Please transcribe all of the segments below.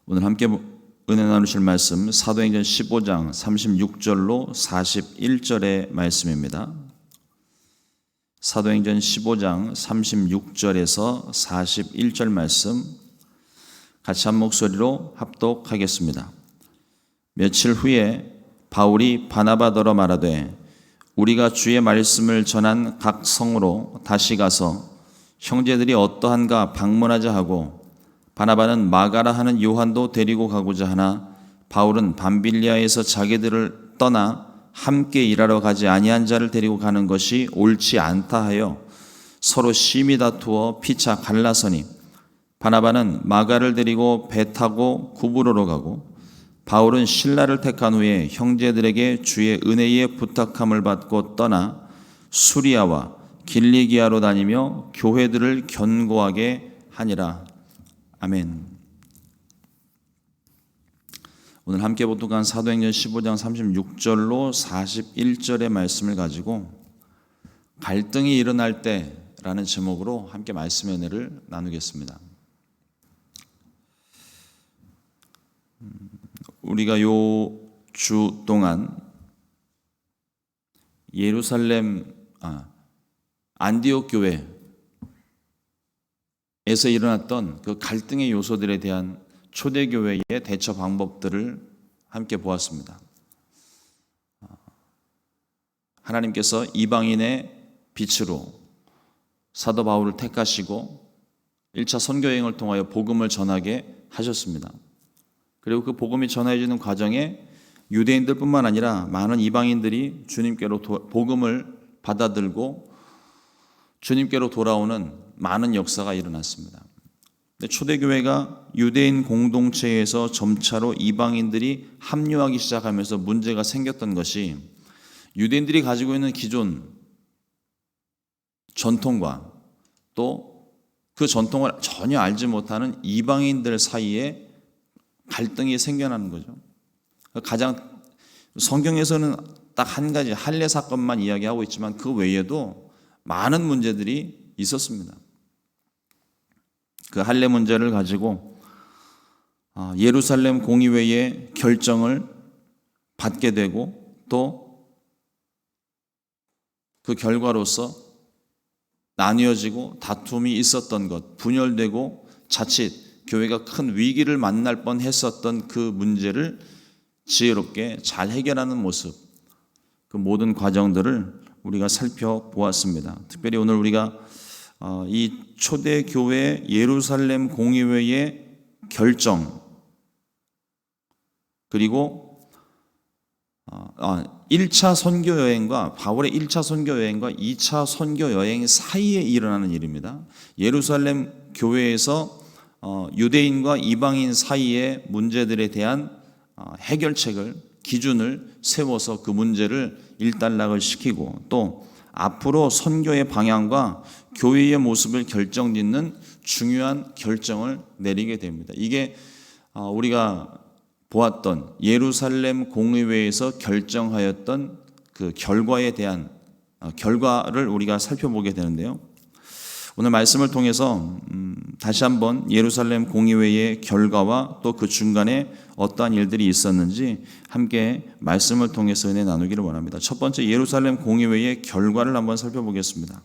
오늘 함께 은혜 나누실 말씀 사도행전 15장 36절로 41절의 말씀입니다. 사도행전 15장 36절에서 41절 말씀 같이 한 목소리로 합독하겠습니다. 며칠 후에 바울이 바나바더러 말하되 우리가 주의 말씀을 전한 각 성으로 다시 가서 형제들이 어떠한가 방문하자 하고 바나바는 마가라 하는 요한도 데리고 가고자 하나 바울은 밤빌리아에서 자기들을 떠나 함께 일하러 가지 아니한 자를 데리고 가는 것이 옳지 않다 하여 서로 심히 다투어 피차 갈라서니 바나바는 마가를 데리고 배 타고 구브로로 가고 바울은 실라를 택한 후에 형제들에게 주의 은혜에 부탁함을 받고 떠나 수리아와 길리기아로 다니며 교회들을 견고하게 하니라. 아멘. 오늘 함께 보독한 사도행전 15장 36절로 41절의 말씀을 가지고 갈등이 일어날 때라는 제목으로 함께 말씀의 은혜를 나누겠습니다. 우리가 요 주 동안 안디옥 교회에서 일어났던 그 갈등의 요소들에 대한 초대교회의 대처 방법들을 함께 보았습니다. 하나님께서 이방인의 빛으로 사도 바울을 택하시고 1차 선교여행을 통하여 복음을 전하게 하셨습니다. 그리고 그 복음이 전해지는 과정에 유대인들뿐만 아니라 많은 이방인들이 주님께로 복음을 받아들고 주님께로 돌아오는 많은 역사가 일어났습니다. 초대교회가 유대인 공동체에서 점차로 이방인들이 합류하기 시작하면서 문제가 생겼던 것이 유대인들이 가지고 있는 기존 전통과 또 그 전통을 전혀 알지 못하는 이방인들 사이에 갈등이 생겨나는 거죠. 가장 성경에서는 딱 한 가지 할례 사건만 이야기하고 있지만 그 외에도 많은 문제들이 있었습니다. 그 할례 문제를 가지고 예루살렘 공의회의 결정을 받게 되고 또 그 결과로서 나뉘어지고 다툼이 있었던 것, 분열되고 자칫 교회가 큰 위기를 만날 뻔했었던 그 문제를 지혜롭게 잘 해결하는 모습, 그 모든 과정들을 우리가 살펴보았습니다. 특별히 오늘 우리가 이 초대교회 예루살렘 공의회의 결정 그리고 1차 선교여행과 바울의 1차 선교여행과 2차 선교여행 사이에 일어나는 일입니다. 예루살렘 교회에서 유대인과 이방인 사이의 문제들에 대한 해결책을 기준을 세워서 그 문제를 일단락을 시키고 또 앞으로 선교의 방향과 교회의 모습을 결정짓는 중요한 결정을 내리게 됩니다. 이게 우리가 보았던 예루살렘 공의회에서 결정하였던 그 결과에 대한 결과를 우리가 살펴보게 되는데요. 오늘 말씀을 통해서 다시 한번 예루살렘 공의회의 결과와 또 그 중간에 어떠한 일들이 있었는지 함께 말씀을 통해서 은혜 나누기를 원합니다. 첫 번째 예루살렘 공의회의 결과를 한번 살펴보겠습니다.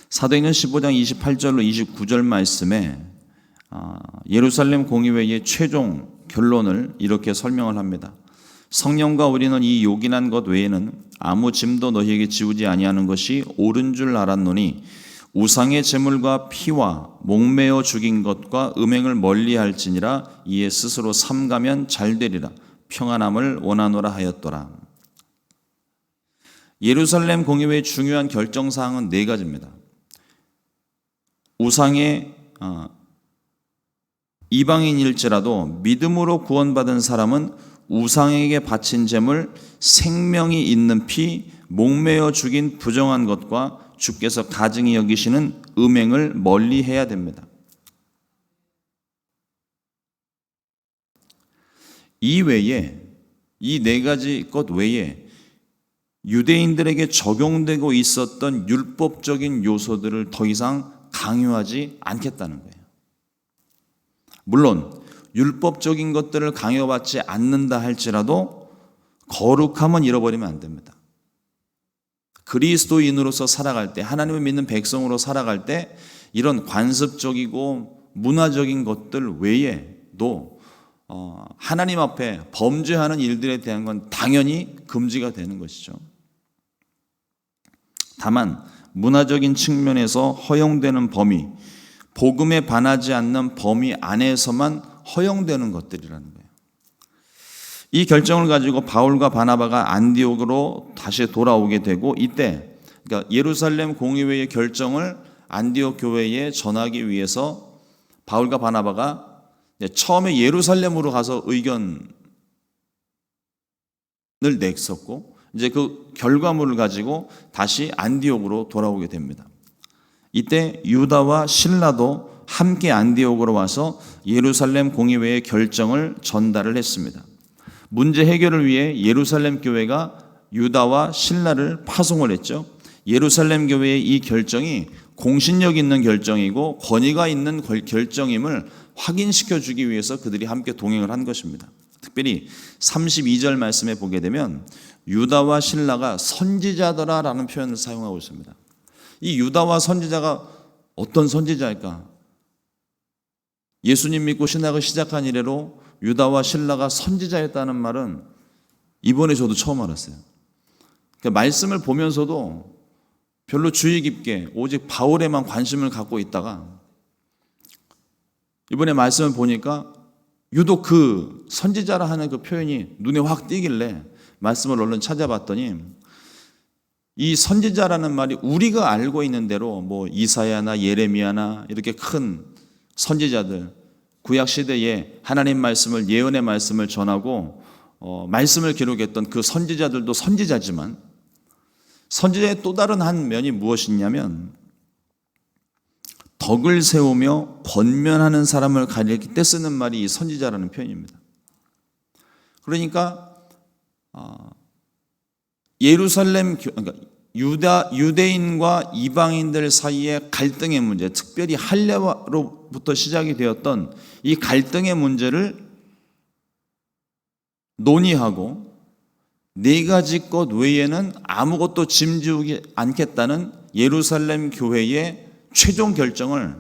사도행전 15장 28절로 29절 말씀에 예루살렘 공의회의 최종 결론을 이렇게 설명을 합니다. 성령과 우리는 이 요긴한 것 외에는 아무 짐도 너희에게 지우지 아니하는 것이 옳은 줄 알았노니 우상의 제물과 피와 목매어 죽인 것과 음행을 멀리할지니라 이에 스스로 삼가면 잘되리라 평안함을 원하노라 하였더라. 예루살렘 공의회의 중요한 결정사항은 4가지입니다. 우상의 이방인일지라도 믿음으로 구원받은 사람은 우상에게 바친 제물, 생명이 있는 피, 목매어 죽인 부정한 것과 주께서 가증히 여기시는 음행을 멀리해야 됩니다. 이 외에 이 4가지 것 외에 유대인들에게 적용되고 있었던 율법적인 요소들을 더 이상 강요하지 않겠다는 거예요. 물론 율법적인 것들을 강요받지 않는다 할지라도 거룩함은 잃어버리면 안 됩니다. 그리스도인으로서 살아갈 때, 하나님을 믿는 백성으로 살아갈 때 이런 관습적이고 문화적인 것들 외에도 하나님 앞에 범죄하는 일들에 대한 건 당연히 금지가 되는 것이죠. 다만 문화적인 측면에서 허용되는 범위, 복음에 반하지 않는 범위 안에서만 허용되는 것들이라는 거예요. 이 결정을 가지고 바울과 바나바가 안디옥으로 다시 돌아오게 되고, 이때 그러니까 예루살렘 공의회의 결정을 안디옥 교회에 전하기 위해서 바울과 바나바가 처음에 예루살렘으로 가서 의견을 냈었고, 이제 그 결과물을 가지고 다시 안디옥으로 돌아오게 됩니다. 이때 유다와 실라도 함께 안디옥으로 와서 예루살렘 공의회의 결정을 전달을 했습니다. 문제 해결을 위해 예루살렘 교회가 유다와 실라를 파송을 했죠. 예루살렘 교회의 이 결정이 공신력 있는 결정이고 권위가 있는 결정임을 확인시켜 주기 위해서 그들이 함께 동행을 한 것입니다. 특별히 32절 말씀에 보게 되면 유다와 실라가 선지자더라라는 표현을 사용하고 있습니다. 이 유다와 선지자가 어떤 선지자일까? 예수님 믿고 신학을 시작한 이래로 유다와 실라가 선지자였다는 말은 이번에 저도 처음 알았어요. 그러니까 말씀을 보면서도 별로 주의 깊게 오직 바울에만 관심을 갖고 있다가 이번에 말씀을 보니까 유독 그 선지자라 하는 그 표현이 눈에 확 띄길래 말씀을 얼른 찾아봤더니 이 선지자라는 말이 우리가 알고 있는 대로 뭐 이사야나 예레미야나 이렇게 큰 선지자들, 구약 시대에 하나님 말씀을, 예언의 말씀을 전하고 말씀을 기록했던 그 선지자들도 선지자지만 선지자의 또 다른 한 면이 무엇이냐면 덕을 세우며 권면하는 사람을 가리킬 때 쓰는 말이 이 선지자라는 표현입니다. 그러니까 예루살렘, 그러니까 유대인과 이방인들 사이의 갈등의 문제, 특별히 할례로부터 시작이 되었던 이 갈등의 문제를 논의하고 네 가지 것 외에는 아무것도 짐지우지 않겠다는 예루살렘 교회의 최종 결정을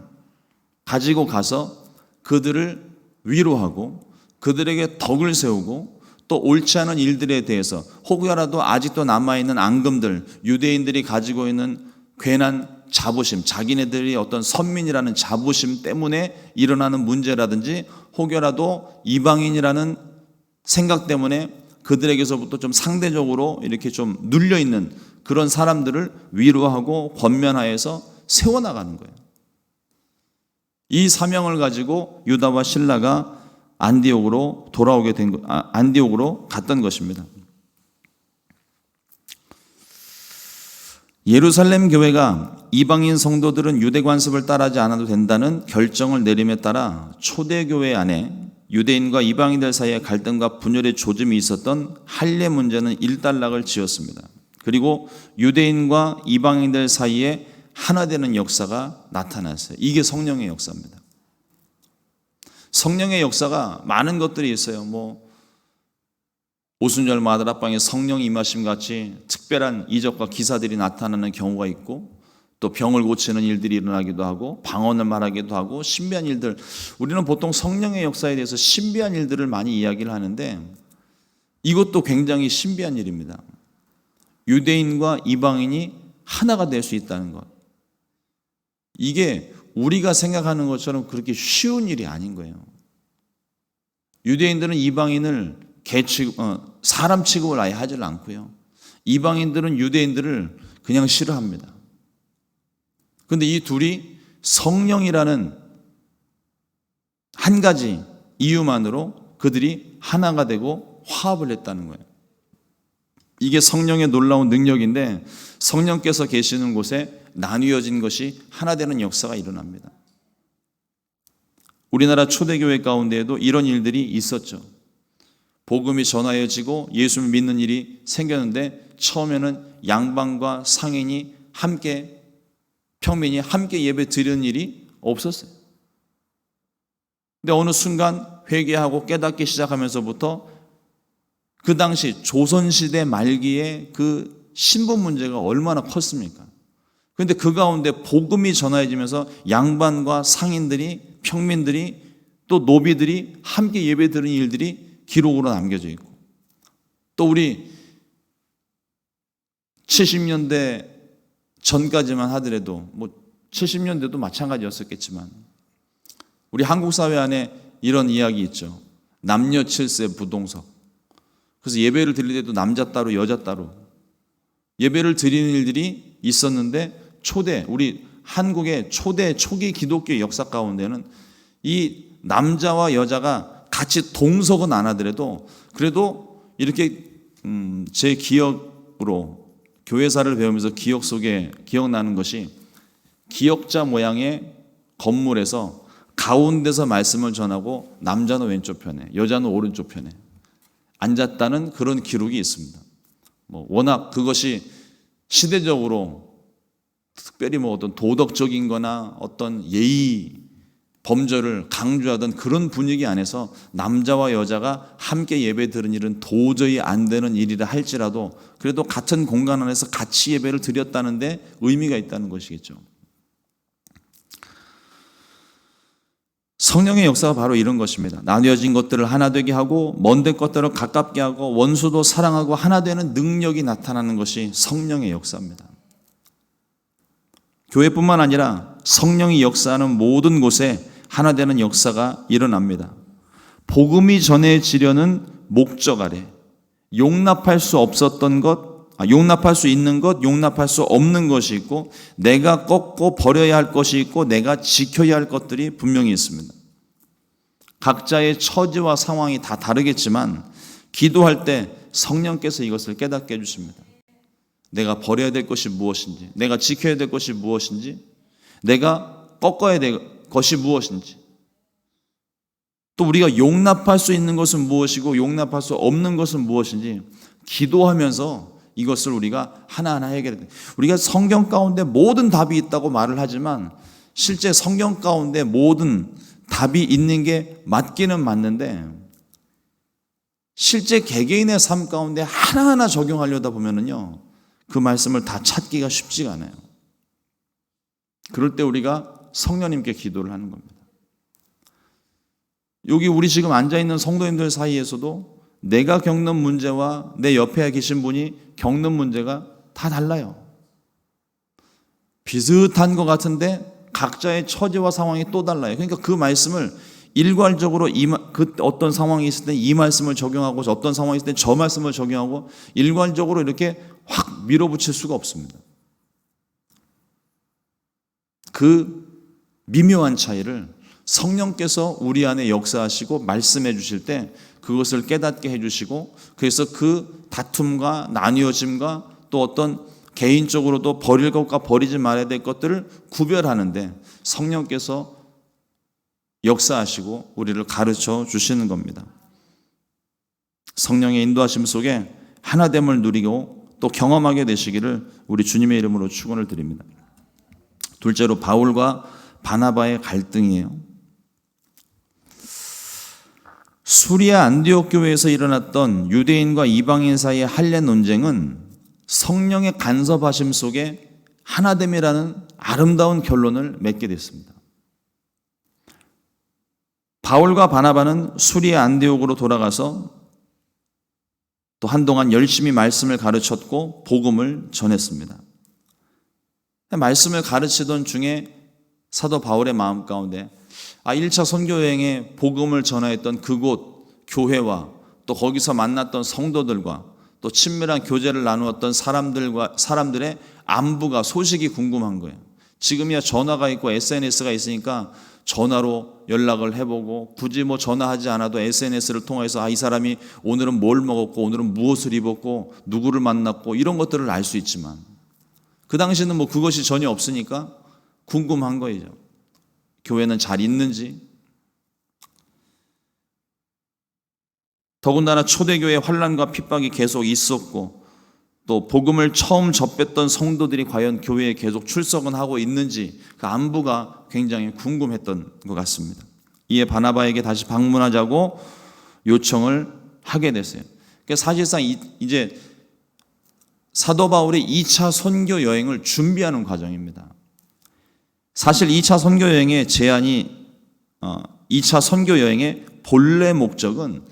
가지고 가서 그들을 위로하고 그들에게 덕을 세우고 또 옳지 않은 일들에 대해서 혹여라도 아직도 남아있는 앙금들, 유대인들이 가지고 있는 괜한 자부심, 자기네들이 어떤 선민이라는 자부심 때문에 일어나는 문제라든지 혹여라도 이방인이라는 생각 때문에 그들에게서부터 좀 상대적으로 이렇게 좀 눌려있는 그런 사람들을 위로하고 권면하여서 세워나가는 거예요. 이 사명을 가지고 유다와 실라가 안디옥으로 돌아오게 된 안디옥으로 갔던 것입니다. 예루살렘 교회가 이방인 성도들은 유대 관습을 따르지 않아도 된다는 결정을 내림에 따라 초대 교회 안에 유대인과 이방인들 사이의 갈등과 분열의 조짐이 있었던 할례 문제는 일단락을 지었습니다. 그리고 유대인과 이방인들 사이에 하나 되는 역사가 나타났어요. 이게 성령의 역사입니다. 성령의 역사가 많은 것들이 있어요. 뭐 오순절 마다락방에 성령 임하심 같이 특별한 이적과 기사들이 나타나는 경우가 있고 또 병을 고치는 일들이 일어나기도 하고 방언을 말하기도 하고 신비한 일들, 우리는 보통 성령의 역사에 대해서 신비한 일들을 많이 이야기를 하는데 이것도 굉장히 신비한 일입니다. 유대인과 이방인이 하나가 될 수 있다는 것, 이게 우리가 생각하는 것처럼 그렇게 쉬운 일이 아닌 거예요. 유대인들은 이방인을 사람 취급을 아예 하질 않고요. 이방인들은 유대인들을 그냥 싫어합니다. 그런데 이 둘이 성령이라는 한 가지 이유만으로 그들이 하나가 되고 화합을 했다는 거예요. 이게 성령의 놀라운 능력인데 성령께서 계시는 곳에 나뉘어진 것이 하나 되는 역사가 일어납니다. 우리나라 초대교회 가운데에도 이런 일들이 있었죠. 복음이 전하여지고 예수를 믿는 일이 생겼는데 처음에는 양반과 상인이 함께, 평민이 함께 예배 드리는 일이 없었어요. 근데 어느 순간 회개하고 깨닫기 시작하면서부터 그 당시 조선시대 말기에 그 신분 문제가 얼마나 컸습니까? 그런데 그 가운데 복음이 전해지면서 양반과 상인들이, 평민들이, 또 노비들이 함께 예배드리는 일들이 기록으로 남겨져 있고, 또 우리 70년대 전까지만 하더라도 70년대도 마찬가지였었겠지만 우리 한국 사회 안에 이런 이야기 있죠. 남녀 7세 부동석. 그래서 예배를 드릴 때도 남자 따로 여자 따로 예배를 드리는 일들이 있었는데, 우리 한국의 초기 기독교 역사 가운데는 이 남자와 여자가 같이 동석은 안 하더라도 그래도 이렇게 제 기억으로 교회사를 배우면서 기억 속에 기억나는 것이, 기역자 모양의 건물에서 가운데서 말씀을 전하고 남자는 왼쪽 편에 여자는 오른쪽 편에 앉았다는 그런 기록이 있습니다. 워낙 그것이 시대적으로 특별히 어떤 도덕적인 거나 어떤 예의 범절을 강조하던 그런 분위기 안에서 남자와 여자가 함께 예배 드리는 일은 도저히 안 되는 일이라 할지라도 그래도 같은 공간 안에서 같이 예배를 드렸다는데 의미가 있다는 것이겠죠. 성령의 역사가 바로 이런 것입니다. 나뉘어진 것들을 하나 되게 하고 먼데 것들을 가깝게 하고 원수도 사랑하고 하나 되는 능력이 나타나는 것이 성령의 역사입니다. 교회뿐만 아니라 성령이 역사하는 모든 곳에 하나 되는 역사가 일어납니다. 복음이 전해지려는 목적 아래 용납할 수 없었던 것, 용납할 수 있는 것, 용납할 수 없는 것이 있고, 내가 꺾고 버려야 할 것이 있고, 내가 지켜야 할 것들이 분명히 있습니다. 각자의 처지와 상황이 다 다르겠지만 기도할 때 성령께서 이것을 깨닫게 해주십니다. 내가 버려야 될 것이 무엇인지, 내가 지켜야 될 것이 무엇인지, 내가 꺾어야 될 것이 무엇인지, 또 우리가 용납할 수 있는 것은 무엇이고 용납할 수 없는 것은 무엇인지 기도하면서 이것을 우리가 하나하나 해결해야 돼요. 우리가 성경 가운데 모든 답이 있다고 말을 하지만 실제 성경 가운데 모든 답이 있는 게 맞기는 맞는데 실제 개개인의 삶 가운데 하나하나 적용하려다 보면은요, 그 말씀을 다 찾기가 쉽지가 않아요. 그럴 때 우리가 성령님께 기도를 하는 겁니다. 여기 우리 지금 앉아있는 성도님들 사이에서도 내가 겪는 문제와 내 옆에 계신 분이 겪는 문제가 다 달라요. 비슷한 것 같은데 각자의 처지와 상황이 또 달라요. 그러니까 그 말씀을 일괄적으로 그 어떤 상황이 있을 때 이 말씀을 적용하고 어떤 상황이 있을 때 저 말씀을 적용하고 일괄적으로 이렇게 확 밀어붙일 수가 없습니다. 그 미묘한 차이를 성령께서 우리 안에 역사하시고 말씀해 주실 때 그것을 깨닫게 해주시고, 그래서 그 다툼과 나뉘어짐과 또 어떤 개인적으로도 버릴 것과 버리지 말아야 될 것들을 구별하는데 성령께서 역사하시고 우리를 가르쳐 주시는 겁니다. 성령의 인도하심 속에 하나됨을 누리고 또 경험하게 되시기를 우리 주님의 이름으로 축원을 드립니다. 둘째로 바울과 바나바의 갈등이에요. 수리아 안디옥 교회에서 일어났던 유대인과 이방인 사이의 할례 논쟁은 성령의 간섭하심 속에 하나됨이라는 아름다운 결론을 맺게 됐습니다. 바울과 바나바는 수리아 안디옥으로 돌아가서 또 한동안 열심히 말씀을 가르쳤고 복음을 전했습니다. 말씀을 가르치던 중에 사도 바울의 마음 가운데 1차 선교 여행에 복음을 전하였던 그곳 교회와 또 거기서 만났던 성도들과 또 친밀한 교제를 나누었던 사람들의 안부가 소식이 궁금한 거예요. 지금이야 전화가 있고 SNS가 있으니까 전화로 연락을 해보고 굳이 전화하지 않아도 SNS를 통해서 이 사람이 오늘은 뭘 먹었고 오늘은 무엇을 입었고 누구를 만났고 이런 것들을 알 수 있지만 그 당시는 그것이 전혀 없으니까 궁금한 거죠. 교회는 잘 있는지. 더군다나 초대교회 환난과 핍박이 계속 있었고 또 복음을 처음 접했던 성도들이 과연 교회에 계속 출석은 하고 있는지 그 안부가 굉장히 궁금했던 것 같습니다. 이에 바나바에게 다시 방문하자고 요청을 하게 됐어요. 그러니까 사실상 이제 사도 바울의 2차 선교 여행을 준비하는 과정입니다. 사실 2차 선교 여행의 제안이 2차 선교 여행의 본래 목적은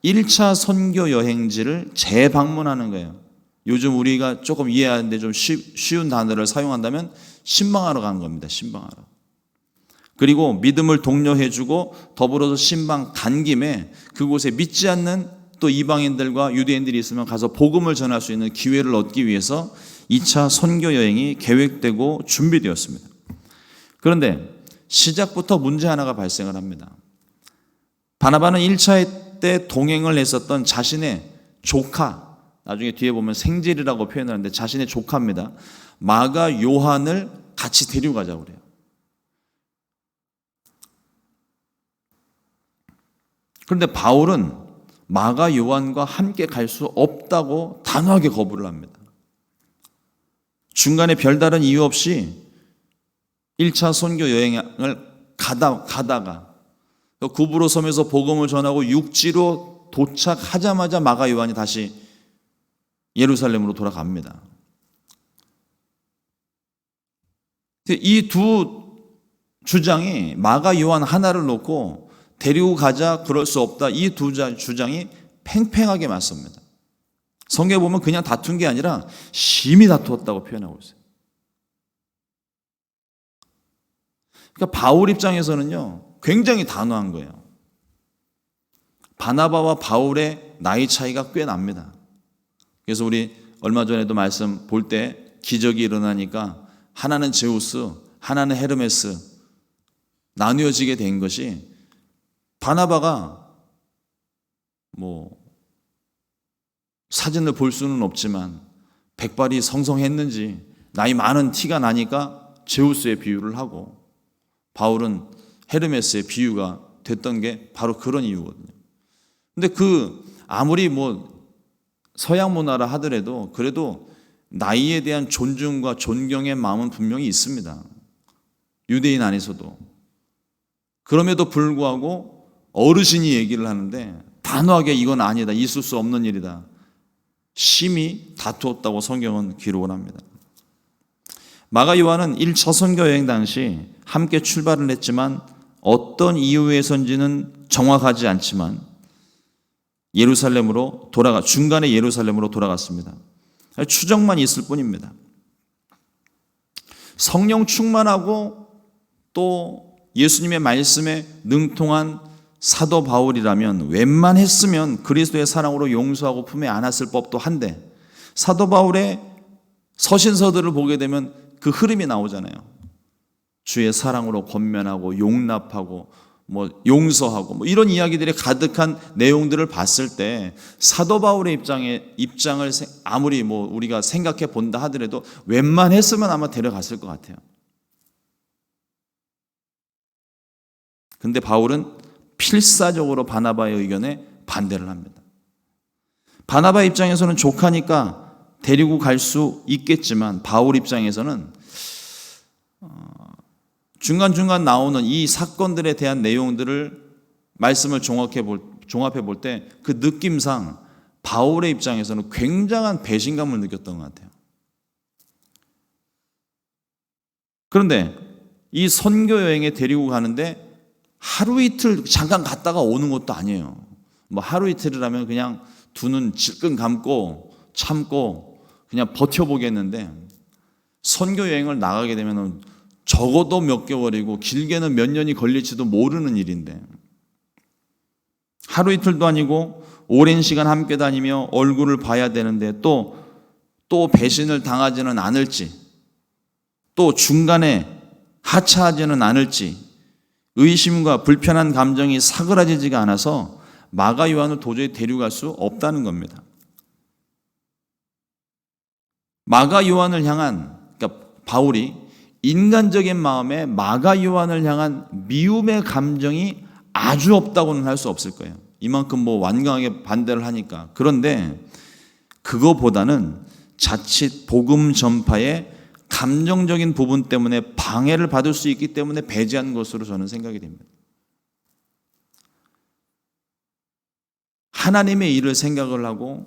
1차 선교 여행지를 재방문하는 거예요. 요즘 우리가 조금 이해하는데 좀 쉬운 단어를 사용한다면 신방하러 가는 겁니다. 신방하러. 그리고 믿음을 독려해주고 더불어서 신방 간 김에 그곳에 믿지 않는 또 이방인들과 유대인들이 있으면 가서 복음을 전할 수 있는 기회를 얻기 위해서 2차 선교 여행이 계획되고 준비되었습니다. 그런데 시작부터 문제 하나가 발생을 합니다. 바나바는 1차 때 동행을 했었던 자신의 조카, 나중에 뒤에 보면 생질이라고 표현하는데 자신의 조카입니다. 마가 요한을 같이 데려가자고 그래요. 그런데 바울은 마가 요한과 함께 갈 수 없다고 단호하게 거부를 합니다. 중간에 별다른 이유 없이 1차 선교 여행을 가다가 구브로 섬에서 복음을 전하고 육지로 도착하자마자 마가 요한이 다시 예루살렘으로 돌아갑니다. 이 두 주장이 마가 요한 하나를 놓고 데리고 가자, 그럴 수 없다, 이 두 주장이 팽팽하게 맞섭니다. 성경에 보면 그냥 다툰 게 아니라 심히 다투었다고 표현하고 있어요. 그러니까 바울 입장에서는요, 굉장히 단호한 거예요. 바나바와 바울의 나이 차이가 꽤 납니다. 그래서 우리 얼마 전에도 말씀 볼 때 기적이 일어나니까 하나는 제우스, 하나는 헤르메스 나뉘어지게 된 것이 바나바가 사진을 볼 수는 없지만 백발이 성성했는지 나이 많은 티가 나니까 제우스의 비유를 하고 바울은 헤르메스의 비유가 됐던 게 바로 그런 이유거든요. 근데 아무리 서양 문화라 하더라도 그래도 나이에 대한 존중과 존경의 마음은 분명히 있습니다. 유대인 안에서도. 그럼에도 불구하고 어르신이 얘기를 하는데 단호하게 이건 아니다, 있을 수 없는 일이다, 심히 다투었다고 성경은 기록을 합니다. 마가 요한은 1차 선교 여행 당시 함께 출발을 했지만 어떤 이유에선지는 정확하지 않지만 중간에 예루살렘으로 돌아갔습니다. 추정만 있을 뿐입니다. 성령 충만하고 또 예수님의 말씀에 능통한 사도 바울이라면 웬만했으면 그리스도의 사랑으로 용서하고 품에 안았을 법도 한데 사도 바울의 서신서들을 보게 되면 그 흐름이 나오잖아요. 주의 사랑으로 권면하고 용납하고 용서하고 이런 이야기들이 가득한 내용들을 봤을 때 사도 바울의 입장을 아무리 우리가 생각해 본다 하더라도 웬만했으면 아마 데려갔을 것 같아요. 근데 바울은 필사적으로 바나바의 의견에 반대를 합니다. 바나바 입장에서는 조카니까 데리고 갈 수 있겠지만 바울 입장에서는 중간중간 나오는 이 사건들에 대한 내용들을 말씀을 종합해 볼 때 그 느낌상 바울의 입장에서는 굉장한 배신감을 느꼈던 것 같아요. 그런데 이 선교 여행에 데리고 가는데 하루 이틀 잠깐 갔다가 오는 것도 아니에요. 하루 이틀이라면 그냥 두 눈 질끈 감고 참고 그냥 버텨보겠는데 선교 여행을 나가게 되면 적어도 몇 개월이고 길게는 몇 년이 걸릴지도 모르는 일인데 하루 이틀도 아니고 오랜 시간 함께 다니며 얼굴을 봐야 되는데 또 배신을 당하지는 않을지 또 중간에 하차하지는 않을지 의심과 불편한 감정이 사그라지지가 않아서 마가 요한을 도저히 데려갈 수 없다는 겁니다. 마가 요한을 향한, 그러니까 바울이 인간적인 마음에 마가 요한을 향한 미움의 감정이 아주 없다고는 할 수 없을 거예요. 이만큼 완강하게 반대를 하니까. 그런데 그거보다는 자칫 복음 전파에 감정적인 부분 때문에 방해를 받을 수 있기 때문에 배제한 것으로 저는 생각이 됩니다. 하나님의 일을 생각을 하고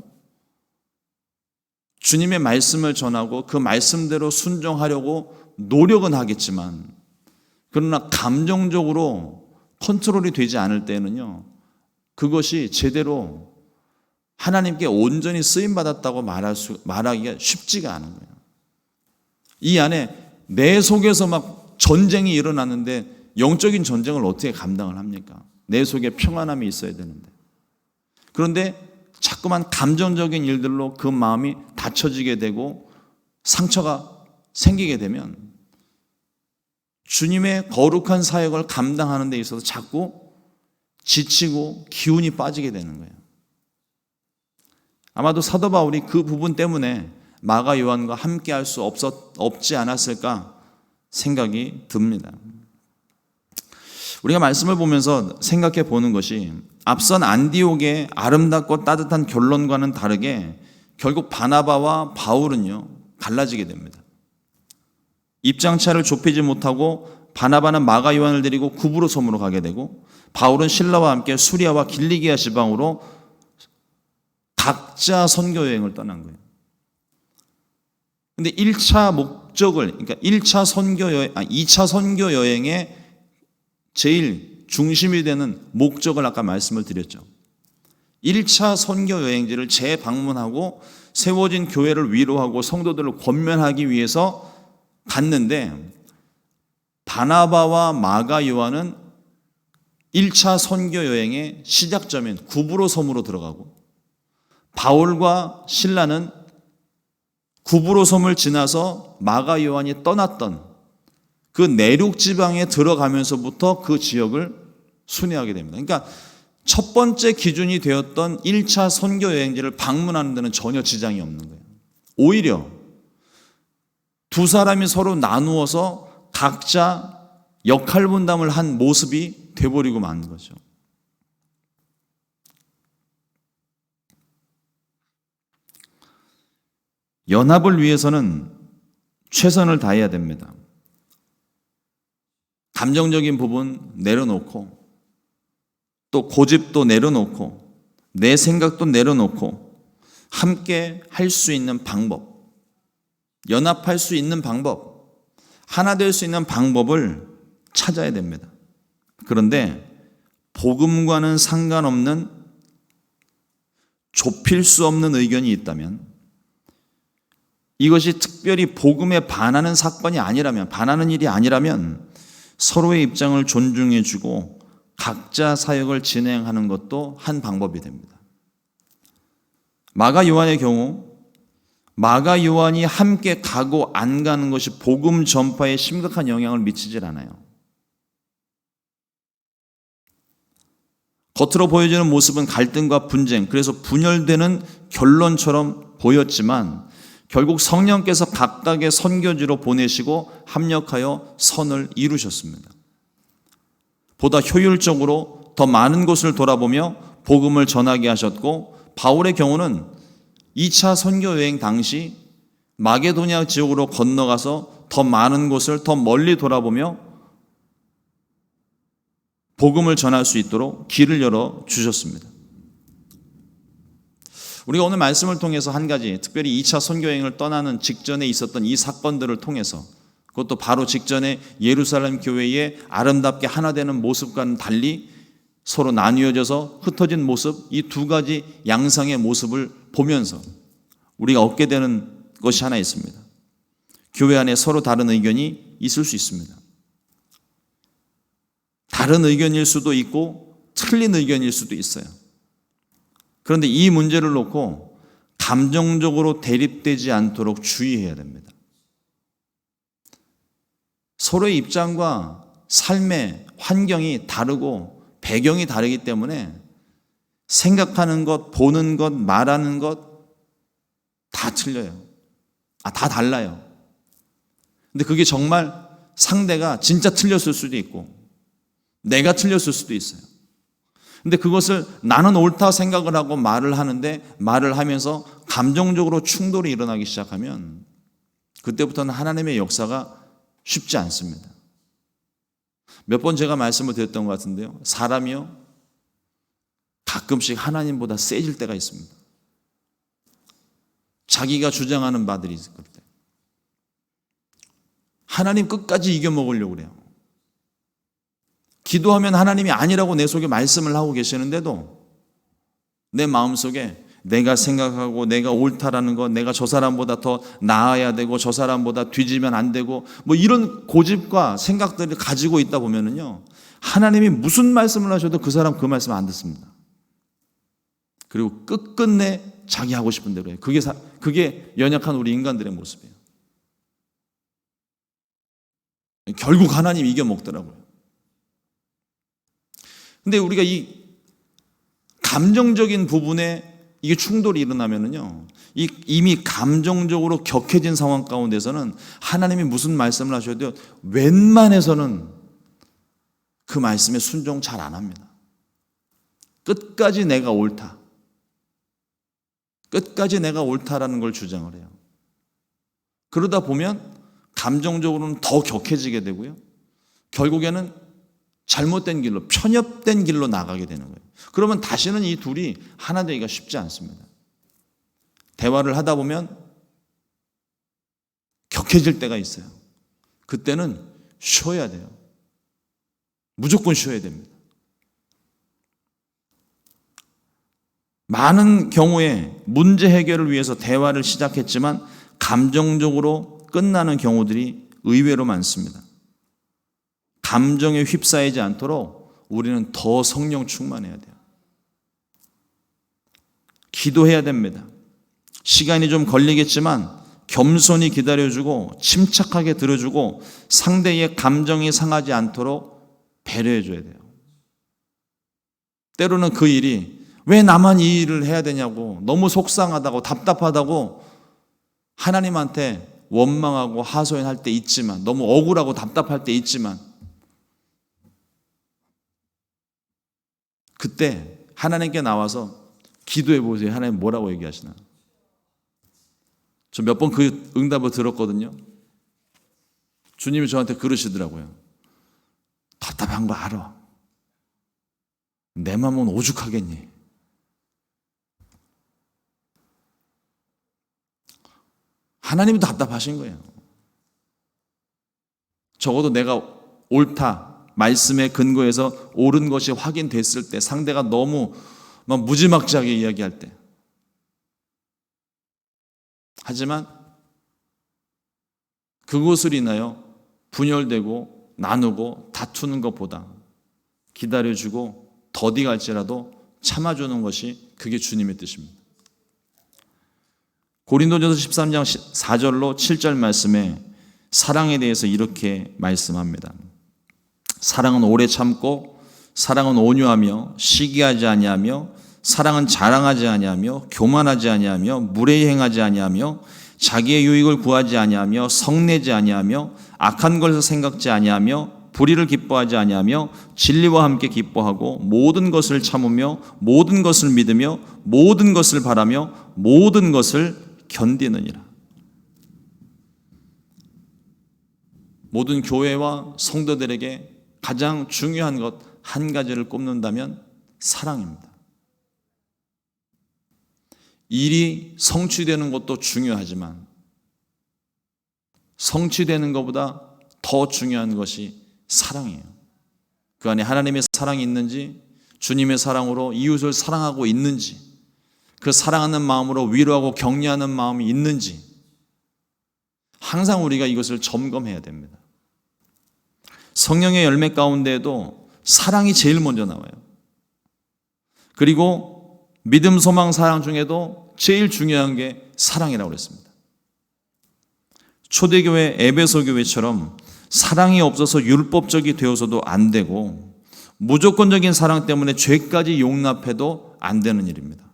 주님의 말씀을 전하고 그 말씀대로 순종하려고 노력은 하겠지만, 그러나 감정적으로 컨트롤이 되지 않을 때는요, 그것이 제대로 하나님께 온전히 쓰임받았다고 말하기가 쉽지가 않은 거예요. 이 안에 내 속에서 막 전쟁이 일어나는데 영적인 전쟁을 어떻게 감당을 합니까? 내 속에 평안함이 있어야 되는데. 그런데 자꾸만 감정적인 일들로 그 마음이 닫혀지게 되고 상처가 생기게 되면 주님의 거룩한 사역을 감당하는 데 있어서 자꾸 지치고 기운이 빠지게 되는 거예요. 아마도 사도 바울이 그 부분 때문에 마가 요한과 함께 할 수 없지 않았을까 생각이 듭니다. 우리가 말씀을 보면서 생각해 보는 것이, 앞선 안디옥의 아름답고 따뜻한 결론과는 다르게 결국 바나바와 바울은요, 갈라지게 됩니다. 입장차를 좁히지 못하고 바나바는 마가 요한을 데리고 구브로 섬으로 가게 되고, 바울은 신라와 함께 수리아와 길리기아 지방으로 각자 선교 여행을 떠난 거예요. 근데 1차 목적을, 그러니까 2차 선교 여행의 제일 중심이 되는 목적을 아까 말씀을 드렸죠. 1차 선교 여행지를 재방문하고 세워진 교회를 위로하고 성도들을 권면하기 위해서 갔는데, 바나바와 마가 요한은 1차 선교 여행의 시작점인 구브로 섬으로 들어가고, 바울과 실라는 구브로 섬을 지나서 마가 요한이 떠났던 그 내륙 지방에 들어가면서부터 그 지역을 순회하게 됩니다. 그러니까 첫 번째 기준이 되었던 1차 선교 여행지를 방문하는 데는 전혀 지장이 없는 거예요. 오히려 두 사람이 서로 나누어서 각자 역할 분담을 한 모습이 돼버리고 마는 거죠. 연합을 위해서는 최선을 다해야 됩니다. 감정적인 부분 내려놓고, 또 고집도 내려놓고, 내 생각도 내려놓고, 함께 할 수 있는 방법, 연합할 수 있는 방법, 하나 될 수 있는 방법을 찾아야 됩니다. 그런데 복음과는 상관없는 좁힐 수 없는 의견이 있다면, 이것이 특별히 복음에 반하는 사건이 아니라면, 반하는 일이 아니라면 서로의 입장을 존중해주고 각자 사역을 진행하는 것도 한 방법이 됩니다. 마가 요한의 경우, 마가 요한이 함께 가고 안 가는 것이 복음 전파에 심각한 영향을 미치질 않아요. 겉으로 보여지는 모습은 갈등과 분쟁, 그래서 분열되는 결론처럼 보였지만 결국 성령께서 각각의 선교지로 보내시고 합력하여 선을 이루셨습니다. 보다 효율적으로 더 많은 곳을 돌아보며 복음을 전하게 하셨고, 바울의 경우는 2차 선교 여행 당시 마게도니아 지역으로 건너가서 더 많은 곳을 더 멀리 돌아보며 복음을 전할 수 있도록 길을 열어 주셨습니다. 우리가 오늘 말씀을 통해서 한 가지, 특별히 2차 선교여행을 떠나는 직전에 있었던 이 사건들을 통해서, 그것도 바로 직전에 예루살렘 교회의 아름답게 하나 되는 모습과는 달리 서로 나뉘어져서 흩어진 모습, 이 두 가지 양상의 모습을 보면서 우리가 얻게 되는 것이 하나 있습니다. 교회 안에 서로 다른 의견이 있을 수 있습니다. 다른 의견일 수도 있고 틀린 의견일 수도 있어요. 그런데 이 문제를 놓고 감정적으로 대립되지 않도록 주의해야 됩니다. 서로의 입장과 삶의 환경이 다르고 배경이 다르기 때문에 생각하는 것, 보는 것, 말하는 것 다 틀려요. 다 달라요. 근데 그게 정말 상대가 진짜 틀렸을 수도 있고 내가 틀렸을 수도 있어요. 근데 그것을 나는 옳다 생각을 하고 말을 하는데, 말을 하면서 감정적으로 충돌이 일어나기 시작하면 그때부터는 하나님의 역사가 쉽지 않습니다. 몇 번 제가 말씀을 드렸던 것 같은데요, 사람이요 가끔씩 하나님보다 세질 때가 있습니다. 자기가 주장하는 바들이 있을 때 하나님 끝까지 이겨먹으려고 그래요. 기도하면 하나님이 아니라고 내 속에 말씀을 하고 계시는데도 내 마음속에 내가 생각하고 내가 옳다라는 것, 내가 저 사람보다 더 나아야 되고 저 사람보다 뒤지면 안 되고 뭐 이런 고집과 생각들을 가지고 있다 보면은요, 하나님이 무슨 말씀을 하셔도 그 사람 그 말씀 안 듣습니다. 그리고 끝끝내 자기 하고 싶은 대로 해요. 그게 연약한 우리 인간들의 모습이에요. 결국 하나님 이겨먹더라고요. 근데 우리가 이 감정적인 부분에 이게 충돌이 일어나면은요, 이미 감정적으로 격해진 상황 가운데서는 하나님이 무슨 말씀을 하셔도 웬만해서는 그 말씀에 순종 잘 안 합니다. 끝까지 내가 옳다. 끝까지 내가 옳다라는 걸 주장을 해요. 그러다 보면 감정적으로는 더 격해지게 되고요. 결국에는 잘못된 길로, 편협된 길로 나가게 되는 거예요. 그러면 다시는 이 둘이 하나 되기가 쉽지 않습니다. 대화를 하다 보면 격해질 때가 있어요. 그때는 쉬어야 돼요. 무조건 쉬어야 됩니다. 많은 경우에 문제 해결을 위해서 대화를 시작했지만 감정적으로 끝나는 경우들이 의외로 많습니다. 감정에 휩싸이지 않도록 우리는 더 성령 충만해야 돼요. 기도해야 됩니다. 시간이 좀 걸리겠지만 겸손히 기다려주고 침착하게 들어주고 상대의 감정이 상하지 않도록 배려해 줘야 돼요. 때로는 그 일이 왜 나만 이 일을 해야 되냐고, 너무 속상하다고 답답하다고 하나님한테 원망하고 하소연할 때 있지만, 너무 억울하고 답답할 때 있지만, 그때 하나님께 나와서 기도해 보세요. 하나님 뭐라고 얘기하시나? 저 몇 번 그 응답을 들었거든요. 주님이 저한테 그러시더라고요. 답답한 거 알아. 내 마음은 오죽하겠니? 하나님도 답답하신 거예요. 적어도 내가 옳다, 말씀의 근거에서 옳은 것이 확인됐을 때, 상대가 너무 막 무지막지하게 이야기할 때. 하지만 그것을 인하여 분열되고 나누고 다투는 것보다 기다려주고 더디 갈지라도 참아주는 것이 그게 주님의 뜻입니다. 고린도전서 13장 4절로 7절 말씀에 사랑에 대해서 이렇게 말씀합니다. 사랑은 오래 참고, 사랑은 온유하며 시기하지 아니하며, 사랑은 자랑하지 아니하며 교만하지 아니하며 무례히 행하지 아니하며 자기의 유익을 구하지 아니하며 성내지 아니하며 악한 것을 생각지 아니하며 불의를 기뻐하지 아니하며 진리와 함께 기뻐하고 모든 것을 참으며 모든 것을 믿으며 모든 것을 바라며 모든 것을 견디느니라. 모든 교회와 성도들에게 가장 중요한 것 한 가지를 꼽는다면 사랑입니다. 일이 성취되는 것도 중요하지만 성취되는 것보다 더 중요한 것이 사랑이에요. 그 안에 하나님의 사랑이 있는지, 주님의 사랑으로 이웃을 사랑하고 있는지, 그 사랑하는 마음으로 위로하고 격려하는 마음이 있는지 항상 우리가 이것을 점검해야 됩니다. 성령의 열매 가운데에도 사랑이 제일 먼저 나와요. 그리고 믿음, 소망, 사랑 중에도 제일 중요한 게 사랑이라고 그랬습니다. 초대교회 에베소 교회처럼 사랑이 없어서 율법적이 되어서도 안 되고 무조건적인 사랑 때문에 죄까지 용납해도 안 되는 일입니다.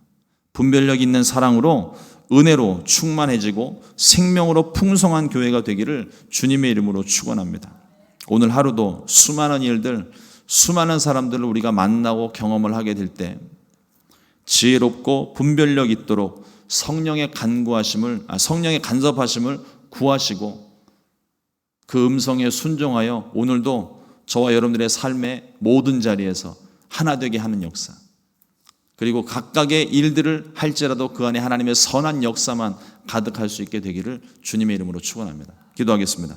분별력 있는 사랑으로 은혜로 충만해지고 생명으로 풍성한 교회가 되기를 주님의 이름으로 축원합니다. 오늘 하루도 수많은 일들, 수많은 사람들을 우리가 만나고 경험을 하게 될 때 지혜롭고 분별력 있도록 성령의 간섭하심을 구하시고 그 음성에 순종하여 오늘도 저와 여러분들의 삶의 모든 자리에서 하나 되게 하는 역사, 그리고 각각의 일들을 할지라도 그 안에 하나님의 선한 역사만 가득할 수 있게 되기를 주님의 이름으로 축원합니다. 기도하겠습니다.